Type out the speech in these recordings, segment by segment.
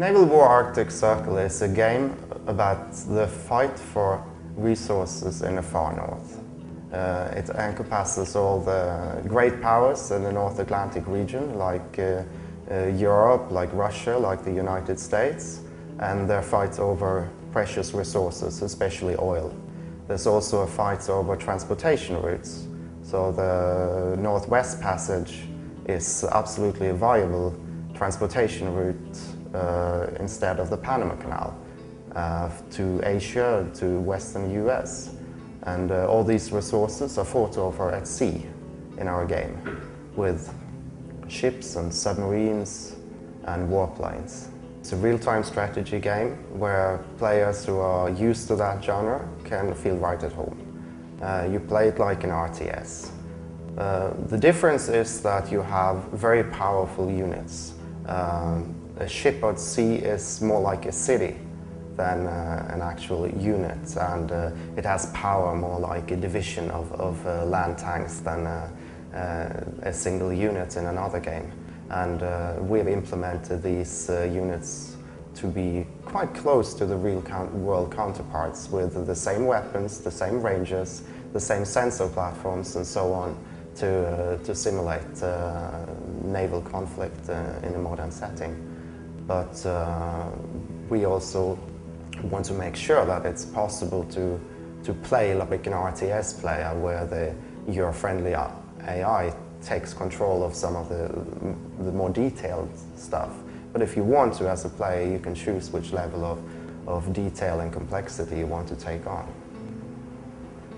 Naval War Arctic Circle is a game about the fight for resources in the far north. It encompasses all the great powers in the North Atlantic region, like Europe, like Russia, like the United States, and their fights over precious resources, especially oil. There's also a fight over transportation routes. So the Northwest Passage is absolutely a viable transportation route instead of the Panama Canal to Asia, to Western US. And all these resources are fought over at sea in our game with ships and submarines and warplanes. It's a real-time strategy game where players who are used to that genre can feel right at home. You play it like an RTS. The difference is that you have very powerful units. A ship at sea is more like a city than an actual unit, and it has power more like a division of land tanks than a single unit in another game. And we've implemented these units to be quite close to the real world counterparts, with the same weapons, the same ranges, the same sensor platforms and so on, to simulate naval conflict in a modern setting. But we also want to make sure that it's possible to play like an RTS player, where your friendly AI takes control of some of the more detailed stuff. But if you want to, as a player, you can choose which level of detail and complexity you want to take on.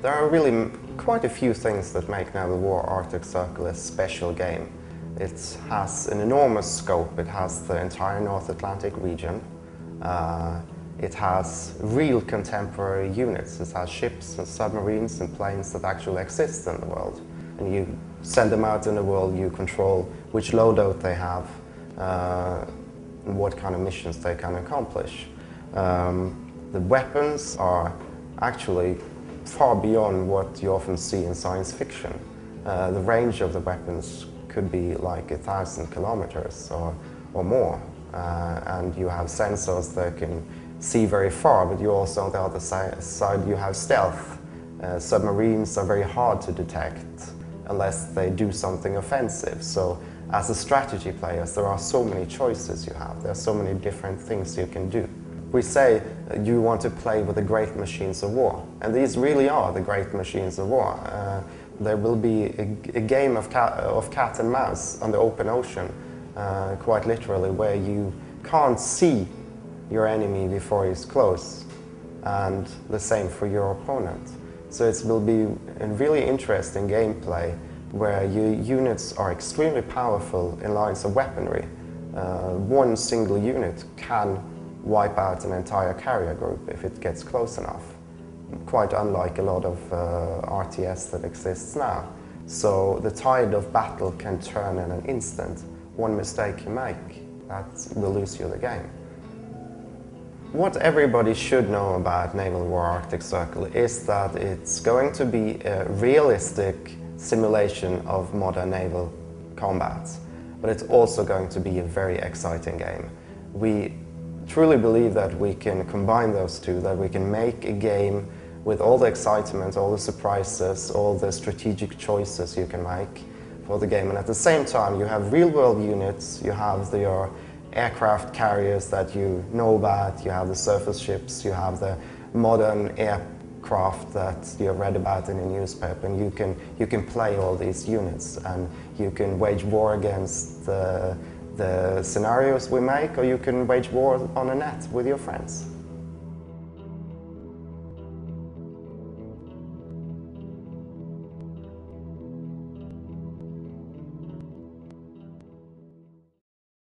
There are really quite a few things that make Naval War Arctic Circle a special game. It has an enormous scope. It has the entire North Atlantic region. It has real contemporary units. It has ships and submarines and planes that actually exist in the world. And you send them out in the world, you control which loadout they have, and what kind of missions they can accomplish. The weapons are actually far beyond what you often see in science fiction. The range of the weapons could be like 1,000 kilometers or more. And you have sensors that can see very far, but you also, on the other side, you have stealth. Submarines are very hard to detect unless they do something offensive. So as a strategy player, there are so many choices you have. There are so many different things you can do. We say you want to play with the great machines of war, and these really are the great machines of war. There will be a game of cat and mouse on the open ocean, quite literally, where you can't see your enemy before he's close, and the same for your opponent. So it will be a really interesting gameplay where your units are extremely powerful in lines of weaponry. One single unit can wipe out an entire carrier group if it gets close enough, quite unlike a lot of RTS that exists now. So the tide of battle can turn in an instant. One mistake you make, that will lose you the game. What everybody should know about Naval War Arctic Circle is that it's going to be a realistic simulation of modern naval combat, but it's also going to be a very exciting game. We truly believe that we can combine those two, that we can make a game with all the excitement, all the surprises, all the strategic choices you can make for the game. And at the same time, you have real-world units, you have your aircraft carriers that you know about, you have the surface ships, you have the modern aircraft that you have read about in a newspaper, and you can play all these units, and you can wage war against the scenarios we make, or you can wage war on a net with your friends.